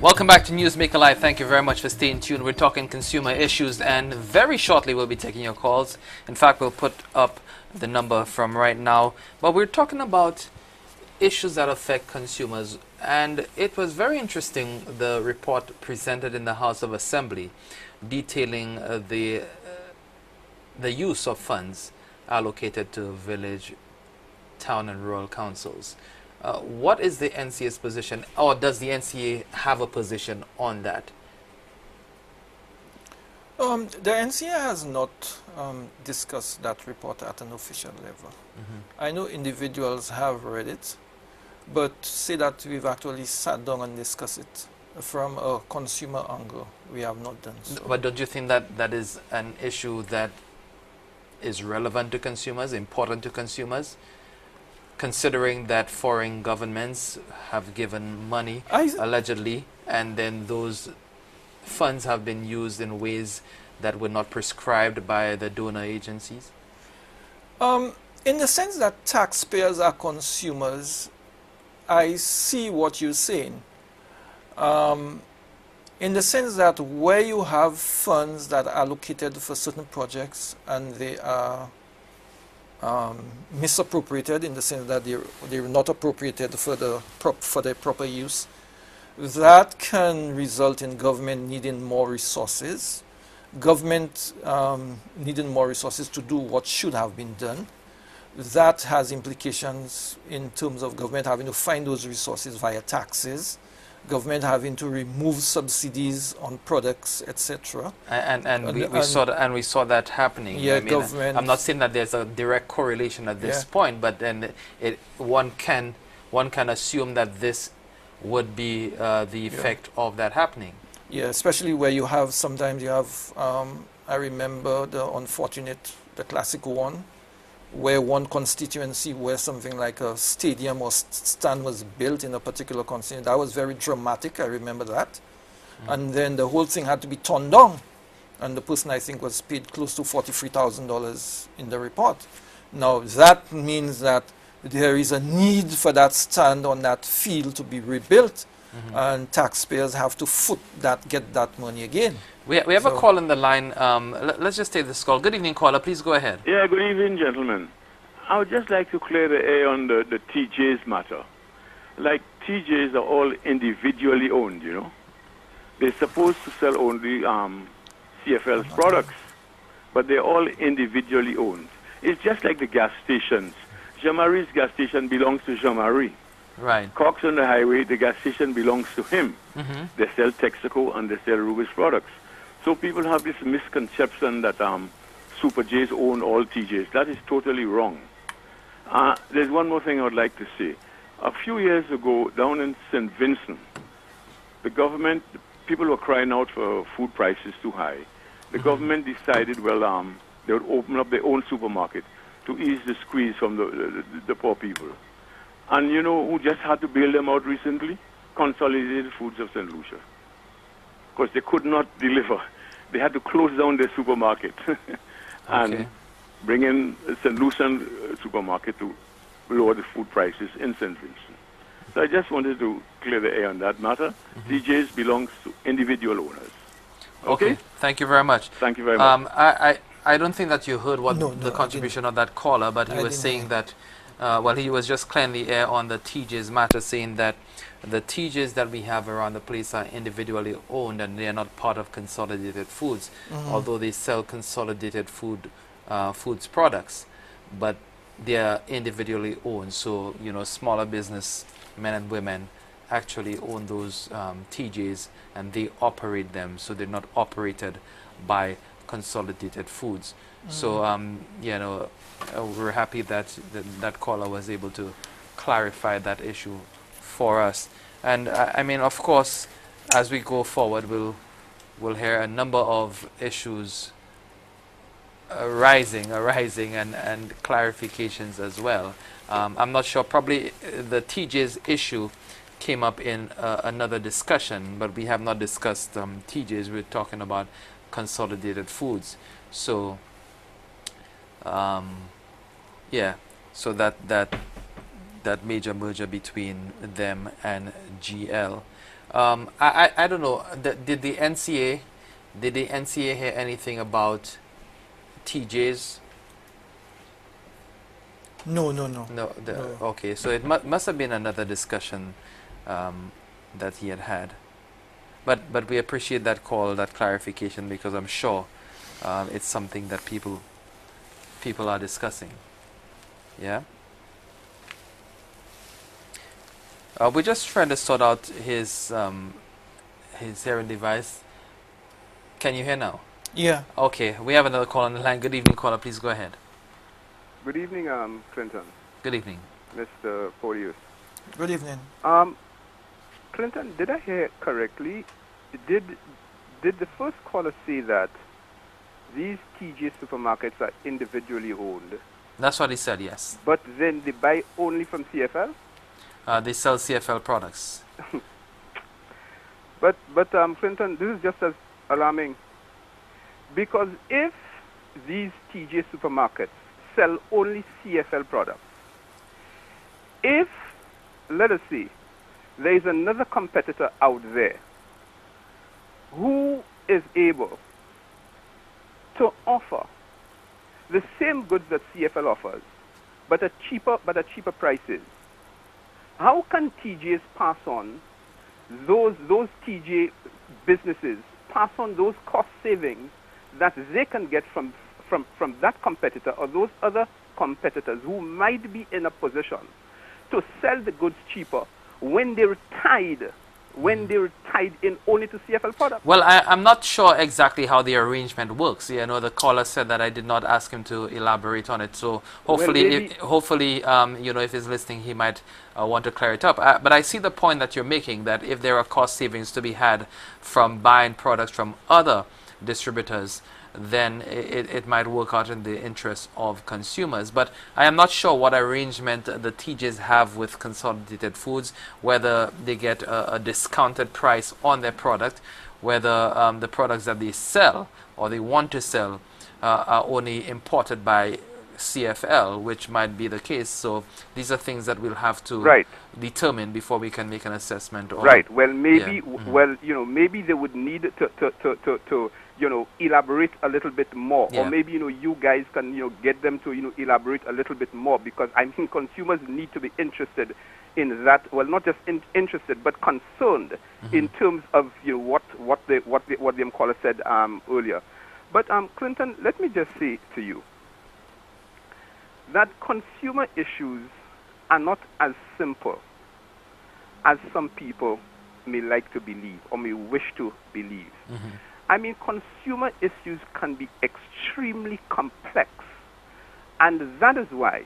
Welcome back to Newsmaker Live. Thank you very much for staying tuned. We're talking consumer issues, and very shortly we'll be taking your calls. In fact, we'll put up the number from right now. But we're talking about issues that affect consumers, and it was very interesting, the report presented in the House of Assembly detailing the use of funds allocated to village, town and rural councils. What is the NCA's position, or does the NCA have a position on that? The NCA has not discussed that report at an official level. I know individuals have read it, but say that we've actually sat down and discussed it from a consumer angle, we have not done so. But don't you think that that is an issue that is relevant to consumers, important to consumers? Considering that foreign governments have given money, allegedly, and then those funds have been used in ways that were not prescribed by the donor agencies? In the sense that taxpayers are consumers, I see what you're saying. In the sense that where you have funds that are allocated for certain projects and they are misappropriated, in the sense that they're not appropriated for their proper use, that can result in government needing more resources. Government needing more resources to do what should have been done. That has implications in terms of government having to find those resources via taxes, government having to remove subsidies on products, etc. We saw that happening. Yeah, I mean, government. I'm not saying that there's a direct correlation at this point, but then one can assume that this would be the effect of that happening. Yeah, especially where you have, sometimes you have, I remember the classic one, where one constituency, where something like a stadium or stand was built in a particular constituency. That was very dramatic, I remember that. And then the whole thing had to be torn down. And the person, I think, was paid close to $43,000 in the report. Now, that means that there is a need for that stand on that field to be rebuilt. And taxpayers have to get that money again. We have a call on the line. Let's just take this call. Good evening, caller. Please go ahead. Yeah, good evening, gentlemen. I would just like to clear the air on the TJ's matter. Like, TJ's are all individually owned, you know. They're supposed to sell only CFL's products, but they're all individually owned. It's just like the gas stations. Jean-Marie's gas station belongs to Jean-Marie. Right. Cox on the highway, the gas station belongs to him. They sell Texaco and they sell Rubis products. So people have this misconception that Super J's own all TJ's. That is totally wrong. There's one more thing I would like to say. A few years ago, down in St. Vincent, the government, people were crying out for food prices too high. The government decided, well, they would open up their own supermarket to ease the squeeze from the poor people. And you know who just had to bail them out recently? Consolidated Foods of St. Lucia. Because they could not deliver. They had to close down their supermarket and bring in St. Lucian supermarket to lower the food prices in St. Vincent. So I just wanted to clear the air on that matter. DJs belongs to individual owners. Okay? Thank you very much. Thank you very much. I don't think that you heard what the contribution of that caller, but he was saying that he was just clearing the air on the TJ's matter, saying that the TJ's that we have around the place are individually owned and they are not part of Consolidated Foods, although they sell Consolidated Foods products, but they are individually owned. So, you know, smaller business men and women actually own those TJ's and they operate them, so they're not operated by Consolidated Foods. So, you know, we're happy that that caller was able to clarify that issue for us. And I mean, of course, as we go forward, we'll hear a number of issues arising and clarifications as well. I'm not sure, probably the TJ's issue came up in another discussion, but we have not discussed TJ's. We're talking about Consolidated Foods. So yeah, so that major merger between them and GL. I don't know. Did the NCA hear anything about TJs? No. No. No. Okay, so it must have been another discussion that he had. But we appreciate that call, that clarification, because I'm sure it's something that people are discussing. Yeah. We're just trying to sort out his hearing device. Can you hear now? Yeah. Okay, we have another call on the line. Good evening, caller. Please go ahead. Good evening, Clinton. Good evening. Mr. Polius. Good evening. Clinton, did I hear correctly? Did the first caller say that these TJ supermarkets are individually owned? That's what he said, yes. But then they buy only from CFL? They sell CFL products. But Clinton, this is just as alarming. Because if these TJ supermarkets sell only CFL products, if, let us see, there is another competitor out there who is able to offer the same goods that CFL offers, but at cheaper prices, how can TJs pass on those TJ businesses, pass on those cost savings that they can get from that competitor or those other competitors who might be in a position to sell the goods cheaper when they're tied in only to CFL products? Well, I'm not sure exactly how the arrangement works. You know, the caller said that I did not ask him to elaborate on it. So hopefully, you know, if he's listening, he might want to clear it up. But I see the point that you're making, that if there are cost savings to be had from buying products from other distributors, then it might work out in the interest of consumers. But I am not sure what arrangement the TJs have with Consolidated Foods, whether they get a discounted price on their product, whether the products that they sell or they want to sell are only imported by CFL, which might be the case. So these are things that we'll have to determine before we can make an assessment. Right. Well, maybe well, you know, maybe they would need to you know, elaborate a little bit more, or maybe, you know, you guys can, you know, get them to, you know, elaborate a little bit more, because I think consumers need to be interested in that. Well, not just interested, but concerned in terms of, you know, what the caller said earlier. But Clinton, let me just say to you that consumer issues are not as simple as some people may like to believe or may wish to believe. I mean, consumer issues can be extremely complex, and that is why.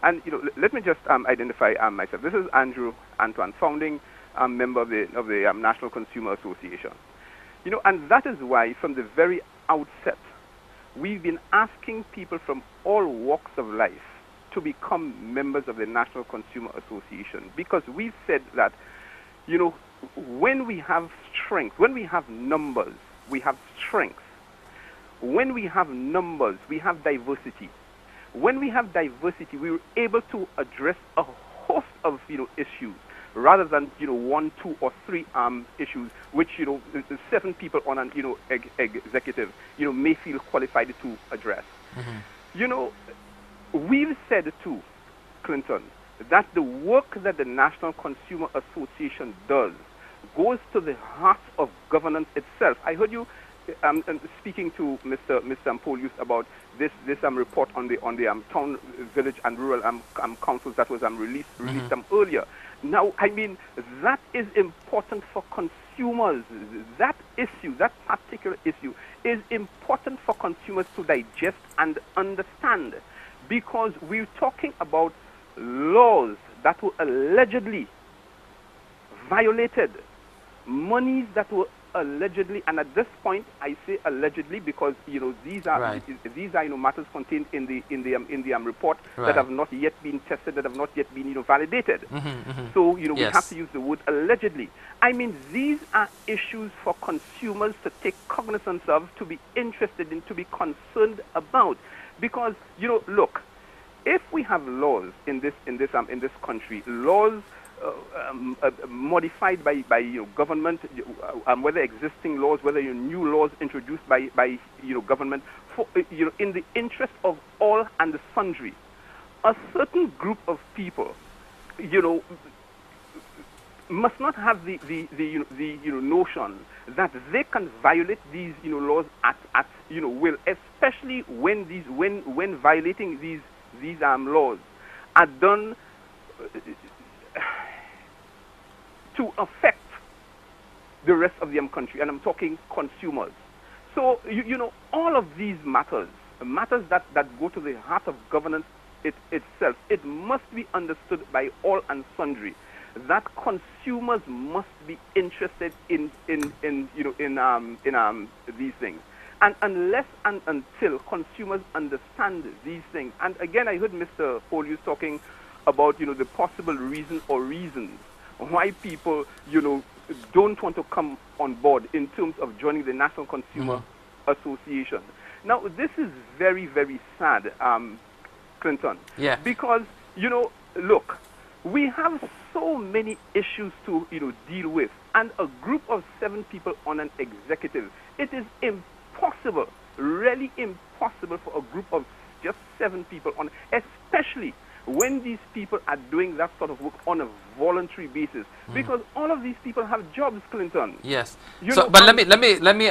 And, you know, let me just identify myself. This is Andrew Antoine, founding member of the National Consumer Association. You know, and that is why, from the very outset, we've been asking people from all walks of life to become members of the National Consumer Association, because we've said that, you know, when we have strength, when we have numbers, we have strength. When we have numbers, we have diversity. When we have diversity, we're able to address a host of, you know, issues, rather than, you know, 1, 2, or 3 issues, which, you know, the 7 people on an, you know, executive, you know, may feel qualified to address. You know, we've said too, Clinton, that the work that the National Consumer Association does goes to the heart of governance itself. I heard you speaking to Mr. Polius about this report on the town, village, and rural councils that was released earlier. Now, I mean, that is important for consumers. That issue, that particular issue, is important for consumers to digest and understand, because we're talking about laws that were allegedly violated, monies that were allegedly, and at this point I say allegedly because, you know, these are you know, matters contained in the report that have not yet been tested, that have not yet been, you know, validated. So, you know, we have to use the word allegedly. I mean, these are issues for consumers to take cognizance of, to be interested in, to be concerned about, because, you know, look, if we have laws in this country, laws modified by government, whether existing laws, whether new laws introduced by government, for in the interest of all and the sundry. A certain group of people, must not have the notion that they can violate these laws at will, especially when violating these laws are done to affect the rest of the country, and I'm talking consumers. So all of these matters that go to the heart of governance itself, it must be understood by all and sundry that consumers must be interested in these things. And unless and until consumers understand these things, and again I heard Mr. Polius talking about the possible reason or reasons why people don't want to come on board in terms of joining the National Consumer Association. Now this is very, very sad, Clinton. Yeah. Because look, we have so many issues to deal with, and a group of 7 people on an executive, it is impossible, really impossible for a group of just 7 people on, especially when these people are doing that sort of work on a voluntary basis, because all of these people have jobs, Clinton. Yes. But let me.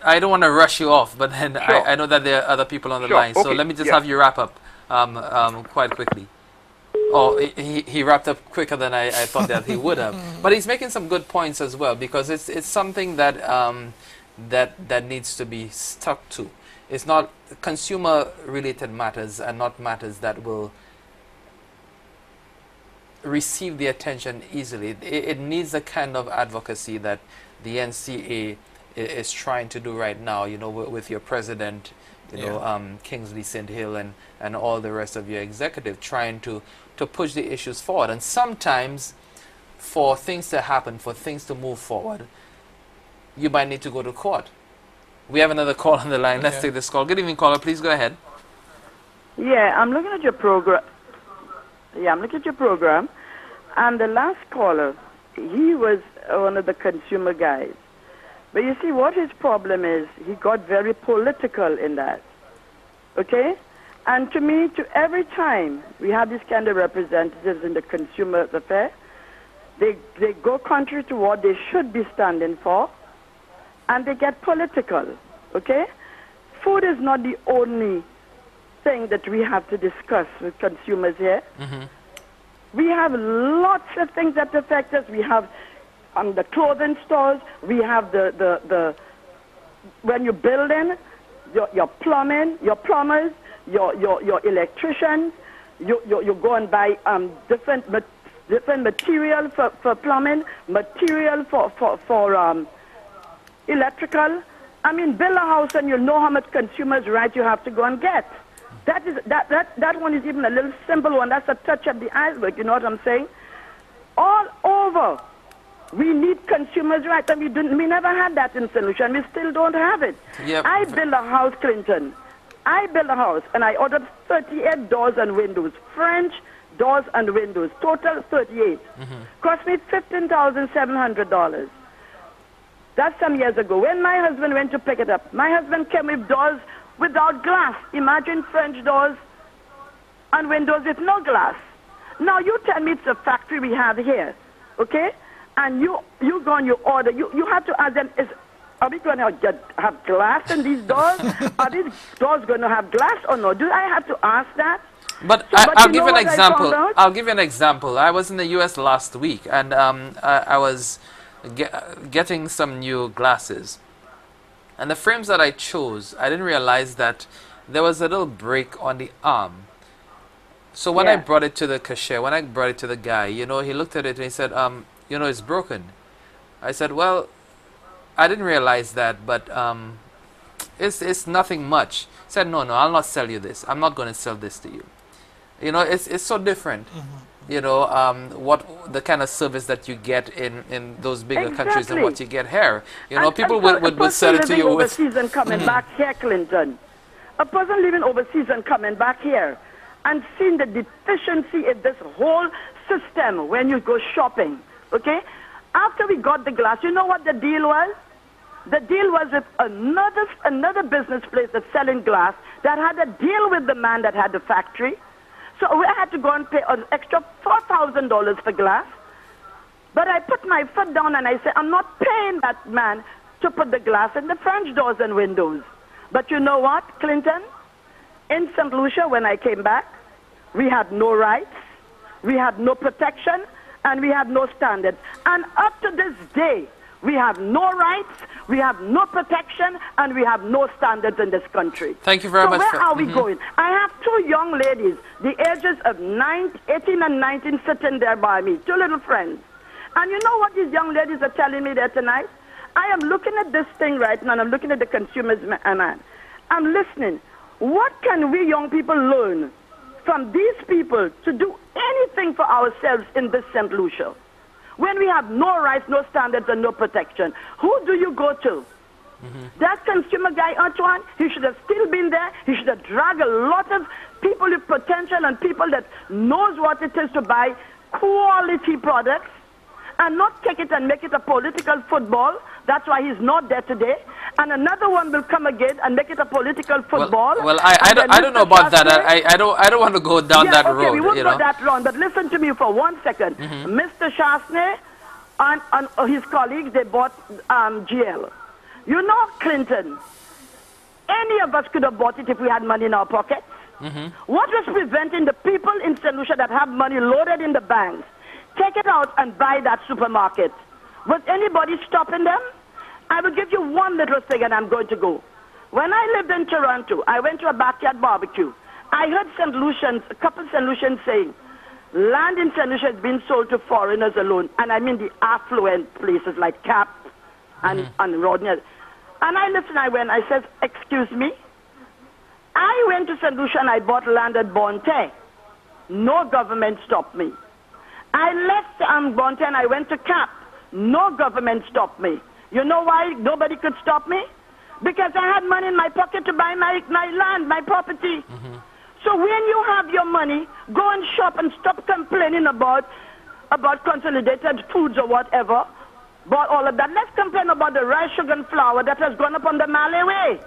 I don't want to rush you off, but then sure. I know that there are other people on the sure. line, Okay. so let me just have you wrap up, quite quickly. Oh, he wrapped up quicker than I thought that he would have. But he's making some good points as well, because it's something that that needs to be stuck to. It's not consumer-related matters, and not matters that will receive the attention easily. It needs the kind of advocacy that the NCA is trying to do right now, with your president, Kingsley St. Hill, and all the rest of your executive, trying to push the issues forward. And sometimes for things to happen, for things to move forward, you might need to go to court. We have another call on the line. Let's take this call. Good evening, caller. Please go ahead. Yeah, I'm looking at your program. Yeah, I'm looking at your program. And the last caller, he was one of the consumer guys. But you see, what his problem is, he got very political in that. Okay? And to me, every time we have these kind of representatives in the consumer affair, they go contrary to what they should be standing for, and they get political. Okay? Food is not the only thing that we have to discuss with consumers here. We have lots of things that affect us. We have the clothing stores. We have the when you're building, your plumbing, your plumbers, your electricians. You go and buy different material for plumbing, material for electrical. I mean, build a house and you'll know how much consumers' right you have to go and get. That one is even a little simple one. That's a touch of the iceberg. You know what I'm saying? All over, we need consumers' rights, and we never had that in solution. We still don't have it. Yep. I built a house, Clinton. I built a house, and I ordered 38 doors and windows, French doors and windows, total 38. Cost me $15,700. That's some years ago. When my husband went to pick it up, my husband came with doors without glass. Imagine French doors and windows with no glass. Now you tell me it's a factory we have here, okay? And you go and you order. You have to ask them, are we going to have glass in these doors? Are these doors going to have glass or no? Do I have to ask that? But I'll give you an example. I'll give you an example. I was in the U.S. last week, and I was getting some new glasses. And the frames that I chose, I didn't realize that there was a little break on the arm. So when I brought it to the cashier, when I brought it to the guy, he looked at it and he said, it's broken. I said, well, I didn't realize that, but it's nothing much. He said, no, I'll not sell you this. I'm not going to sell this to you. It's so different. What the kind of service that you get in those bigger countries and what you get here. People would sell it to you with... overseas and coming back here, Clinton. A person living overseas and coming back here and seeing the deficiency in this whole system when you go shopping, okay? After we got the glass, you know what the deal was? The deal was with another business place that's selling glass that had a deal with the man that had the factory. So we had to go and pay an extra $4,000 for glass. But I put my foot down and I said, I'm not paying that man to put the glass in the French doors and windows. But you know what, Clinton? In St. Lucia, when I came back, we had no rights, we had no protection, and we had no standards. And up to this day, we have no rights, we have no protection, and we have no standards in this country. Thank you very much. Where are we going? I have two young ladies, the ages of 18 and 19, sitting there by me, two little friends. And you know what these young ladies are telling me there tonight? I am looking at this thing right now, and I'm looking at the consumer's man. I'm listening. What can we young people learn from these people to do anything for ourselves in this St. Lucia? When we have no rights, no standards, and no protection, who do you go to? That consumer guy, Antoine, he should have still been there. He should have dragged a lot of people with potential and people that knows what it is to buy quality products and not take it and make it a political football. That's why he's not there today. And another one will come again and make it a political football. Well, I don't know about that. I don't want to go down that road. We won't go that road. But listen to me for 1 second. Mr. Chasney and his colleagues, they bought GL. You know, Clinton, any of us could have bought it if we had money in our pockets. What was preventing the people in St. Lucia that have money loaded in the banks, take it out and buy that supermarket? Was anybody stopping them? I will give you one little thing and I'm going to go. When I lived in Toronto, I went to a backyard barbecue. I heard St. Lucians, a couple St. Lucians saying, land in St. Lucia is being sold to foreigners alone. And I mean the affluent places like Cap and Rodney. And I listened, I said, excuse me? I went to St. Lucia and I bought land at Bonte. No government stopped me. I left Bonte and I went to Cap. No government stopped me. You know why nobody could stop me? Because I had money in my pocket to buy my land, my property. So when you have your money, go and shop and stop complaining about consolidated foods or whatever, about all of that. Let's complain about the rice, sugar, and flour that has gone up on the Malay way.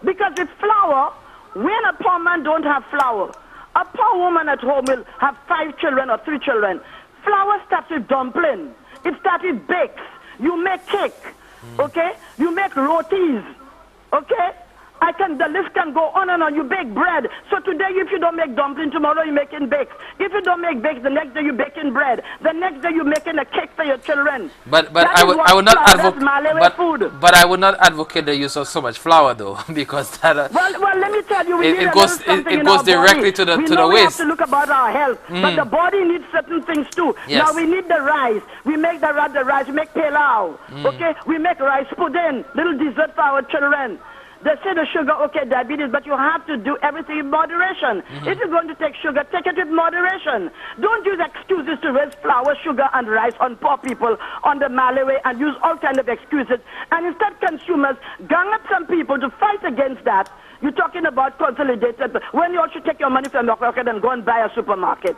Because with flour, when a poor man don't have flour, a poor woman at home will have 5 children or 3 children. Flour starts with dumpling. It starts with bakes. You make cake, okay? You make rotis, okay? The list can go on and on. You bake bread. So today, if you don't make dumpling, tomorrow you're making bakes. If you don't make bakes, the next day you're baking bread. The next day you're making a cake for your children. But I would not advocate. But I would not advocate the use of so much flour, though, because that. Well, let me tell you, it goes directly to the waste. We have to look about our health, but the body needs certain things too. Yes. Now we need the rice. We make the rice. We make pilau. Okay, we make rice pudding, little dessert for our children. They say the sugar, okay, diabetes, but you have to do everything in moderation. If you're going to take sugar, take it with moderation. Don't use excuses to raise flour, sugar, and rice on poor people on the Malay way and use all kinds of excuses. And instead, consumers gang up some people to fight against that. You're talking about consolidated, when you should take your money from your pocket and go and buy a supermarket.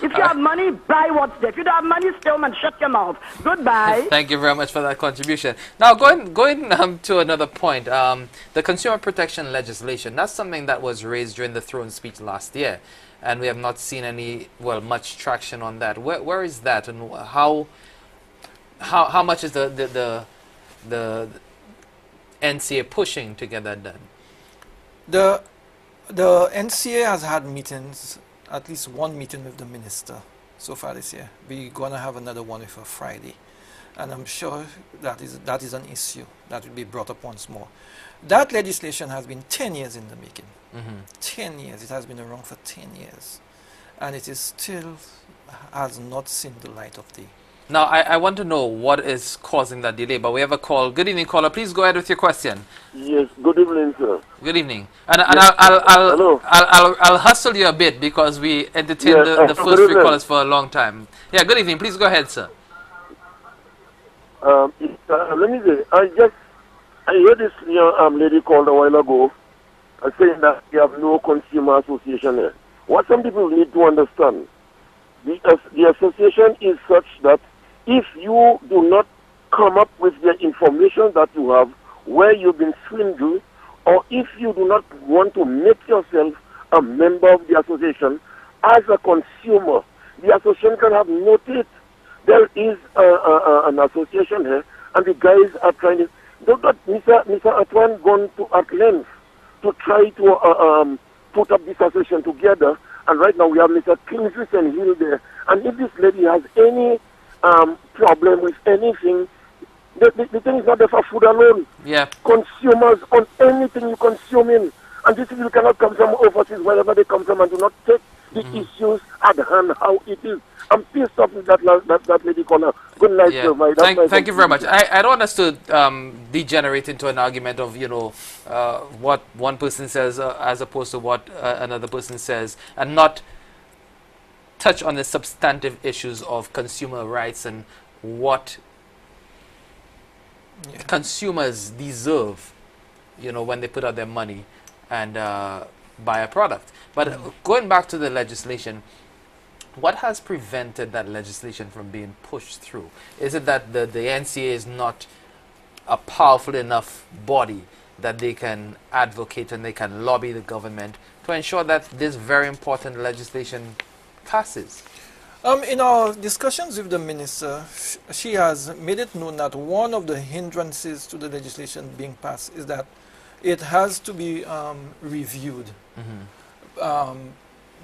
If you have money, buy what's there. If you don't have money, stay home and shut your mouth. Goodbye. Thank you very much for that contribution. Now, going to another point, the consumer protection legislation, that's something that was raised during the throne speech last year, and we have not seen much traction on that. Where is that, and how much is the NCA pushing to get that done? The NCA has had meetings, at least one meeting with the minister so far this year. We're going to have another one for Friday. And I'm sure that is an issue that will be brought up once more. That legislation has been 10 years in the making. 10 years. It has been around for 10 years. And it is still has not seen the light of day. Now, I want to know what is causing that delay, but we have a call. Good evening, caller. Please go ahead with your question. Yes, good evening, sir. Good evening. And yes. I'll hustle you a bit because we entertained the first 3 callers for a long time. Yeah, good evening. Please go ahead, sir. Let me say, I heard this lady called a while ago saying that you have no consumer association there. What some people need to understand, the association is such that if you do not come up with the information that you have where you've been swindled, or if you do not want to make yourself a member of the association, as a consumer, the association can have noted there is an association here, and the guys are trying to. Mr. Antoine gone to at length to try to put up this association together, and right now we have Mr. Kingsley and Hill there. And if this lady has any problem with anything, the thing is not there for food alone. Yeah. Consumers on anything you consume in. And these people cannot come from overseas, wherever they come from, and do not take the issues at hand how it is. I'm pissed off with that lady caller. Good night, yeah. sir. Thank you very much. I don't want us to degenerate into an argument of, what one person says as opposed to what another person says, and not touch on the substantive issues of consumer rights and what consumers deserve, when they put out their money and buy a product. But going back to the legislation, what has prevented that legislation from being pushed through? Is it that the NCA is not a powerful enough body that they can advocate and they can lobby the government to ensure that this very important legislation passes? In our discussions with the minister, she has made it known that one of the hindrances to the legislation being passed is that it has to be reviewed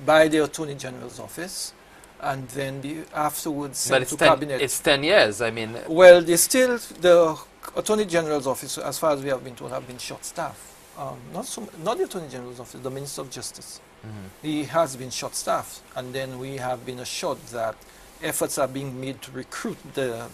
by the Attorney General's office, and then afterwards sent to Cabinet. It's 10 years, I mean. Well, the Attorney General's office, as far as we have been told, have been short-staffed. Not the Attorney General's office, the Minister of Justice. He has been short-staffed, and then we have been assured that efforts are being made to recruit the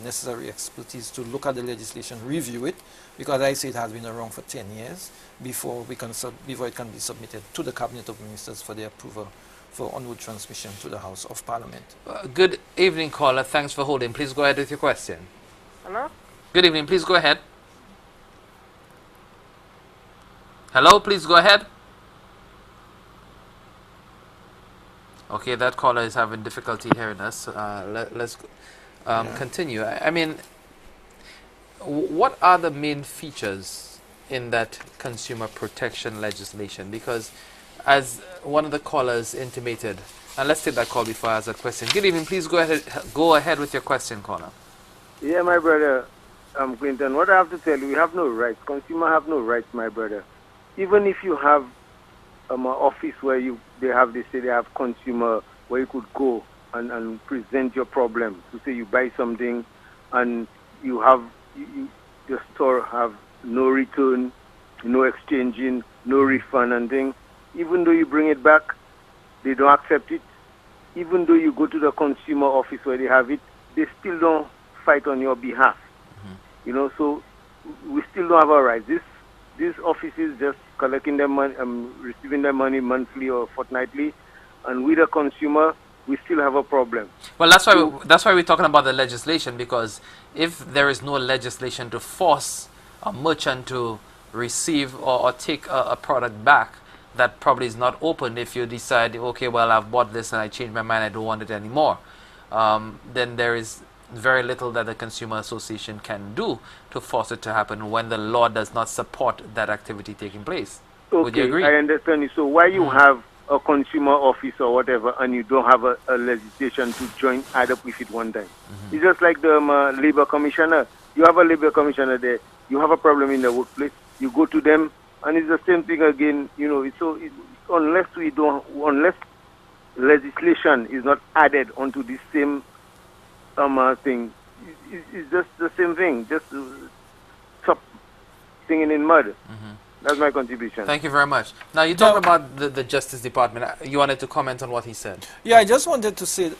necessary expertise to look at the legislation, review it, because I say it has been around for 10 years before it can be submitted to the Cabinet of Ministers for their approval for onward transmission to the House of Parliament. Good evening, caller. Thanks for holding. Please go ahead with your question. Hello? Good evening. Please go ahead. Hello? Please go ahead. Okay, that caller is having difficulty hearing us. Let's continue. I mean, what are the main features in that consumer protection legislation? Because as one of the callers intimated, and let's take that call before I ask a question. Good evening. Please go ahead with your question, caller. Yeah, my brother, Clinton, what I have to tell you, we have no rights. Consumers have no rights, my brother. Even if you have an office where they say they have consumer where you could go and present your problem. To say you buy something and the store have no return, no exchanging, no refund and things. Even though you bring it back, they don't accept it. Even though you go to the consumer office where they have it, they still don't fight on your behalf. So we still don't have our rights. These offices just collecting their money, receiving their money monthly or fortnightly, and with the consumer, we still have a problem. Well, that's why we're talking about the legislation, because if there is no legislation to force a merchant to receive or take a product back that probably is not open, if you decide, okay, well, I've bought this and I changed my mind, I don't want it anymore, then there is very little that the Consumer Association can do to force it to happen when the law does not support that activity taking place. Okay, would you agree? I understand you. So why you have a consumer office or whatever and you don't have a legislation to add up with it one time? It's just like the labor commissioner. You have a labor commissioner there. You have a problem in the workplace. You go to them, and it's the same thing again. Unless legislation is not added onto this same thing, it's just the same thing. Just stop singing in mud. That's my contribution. Thank you very much. Now, you talk about the Justice Department. You wanted to comment on what he said. Yeah, I just wanted to say,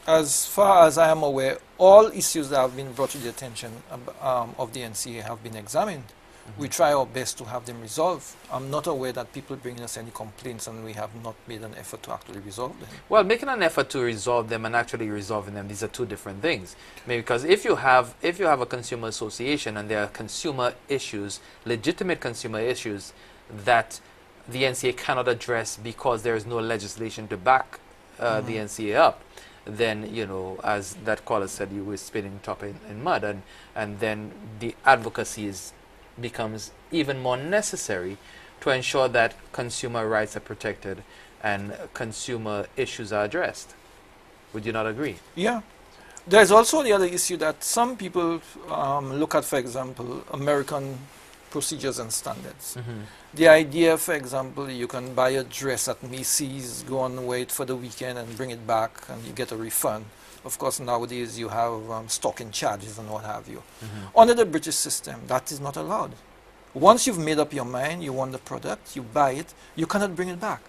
as far as I am aware, all issues that have been brought to the attention of the NCA have been examined. We try our best to have them resolved. I'm not aware that people bring us any complaints and we have not made an effort to actually resolve them. Well, making an effort to resolve them and actually resolving them, these are two different things. Maybe because if you have a consumer association and there are consumer issues, legitimate consumer issues that the NCA cannot address because there is no legislation to back the NCA up, then, you know, as that caller said, you were spinning top in mud, and then the advocacy becomes even more necessary to ensure that consumer rights are protected and consumer issues are addressed. Would you not agree? Yeah. There's also the other issue that some people look at, for example, American procedures and standards. The idea, for example, you can buy a dress at Macy's, go on wait for the weekend and bring it back and you get a refund. Of course, nowadays you have stocking charges and what have you. Under the British system, that is not allowed. Once you've made up your mind, you want the product, you buy it, you cannot bring it back.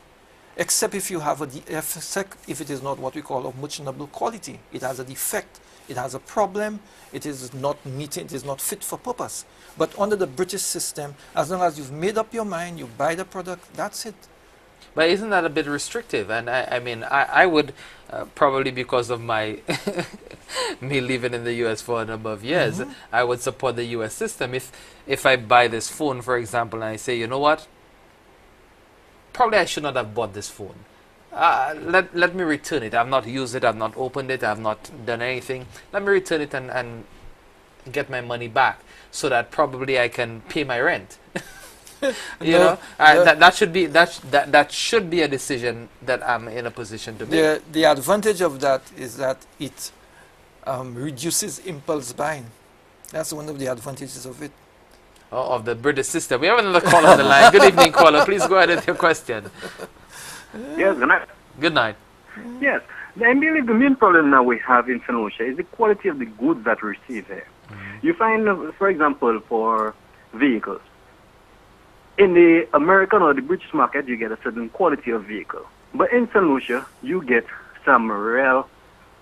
Except if you have a if it is not what we call of merchantable quality. It has a defect, it has a problem, it is not meeting, it is not fit for purpose. But under the British system, as long as you've made up your mind, you buy the product, that's it. But isn't that a bit restrictive? And I mean, I would probably, because of my me living in the US for a number of years, I would support the US system. If I buy this phone, for example, and I say, you know what, probably I should not have bought this phone. Let me return it. I've not used it, I've not opened it, I've not done anything. Let me return it and get my money back, so that probably I can pay my rent. You know, that should be a decision that I'm in a position to make. The advantage of that is that it reduces impulse buying. That's one of the advantages of it. Of the British system. We have another caller on the line. Good evening, caller. Please go ahead with your question. Yes, good night. Good night. Yes, I believe the main problem now we have in St. Lucia is the quality of the goods that we receive here. You find, for example, for vehicles, in the American or the British market, you get a certain quality of vehicle. But in St. Lucia, you get some real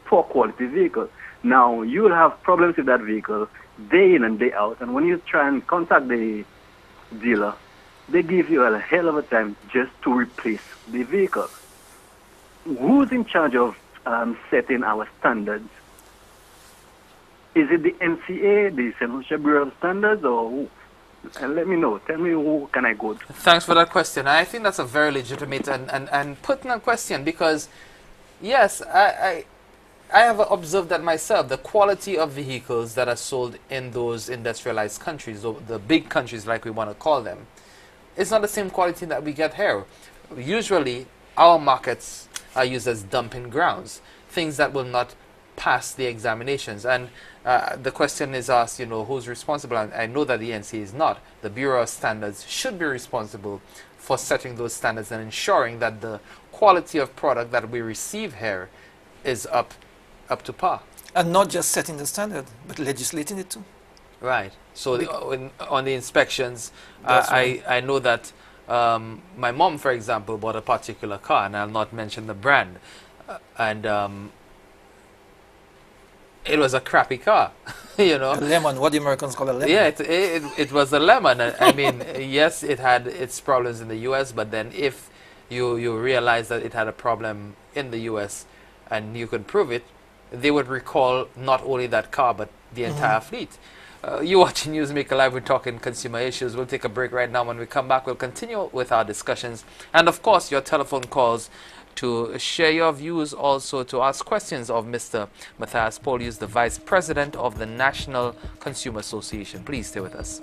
poor quality vehicle. Now, you will have problems with that vehicle day in and day out. And when you try and contact the dealer, they give you a hell of a time just to replace the vehicle. Who's in charge of setting our standards? Is it the NCA, the St. Lucia Bureau of Standards, or who? And let me know. Tell me who can I go to. Thanks for that question. I think that's a very legitimate and pertinent question, because, yes, I have observed that myself. The quality of vehicles that are sold in those industrialized countries, the big countries like we want to call them, is not the same quality that we get here. Usually, our markets are used as dumping grounds, things that will not pass the examinations. And the question is asked, you know, who's responsible? And I know that the NCA is not. The Bureau of Standards should be responsible for setting those standards and ensuring that the quality of product that we receive here is up to par. And not just setting the standard, but legislating it too. Right. So on the inspections, I know that my mom, for example, bought a particular car, and I'll not mention the brand, and it was a crappy car, you know. A lemon, what the Americans call a lemon. Yeah, it was a lemon. I mean, yes, it had its problems in the U.S., but then if you realize that it had a problem in the U.S. and you could prove it, they would recall not only that car, but the entire fleet. You're watching Newsmaker Live. We're talking consumer issues. We'll take a break right now. When we come back, we'll continue with our discussions. And, of course, your telephone calls to share your views, also to ask questions of Mr. Mathiaus Polius, the Vice President of the National Consumer Association. Please stay with us.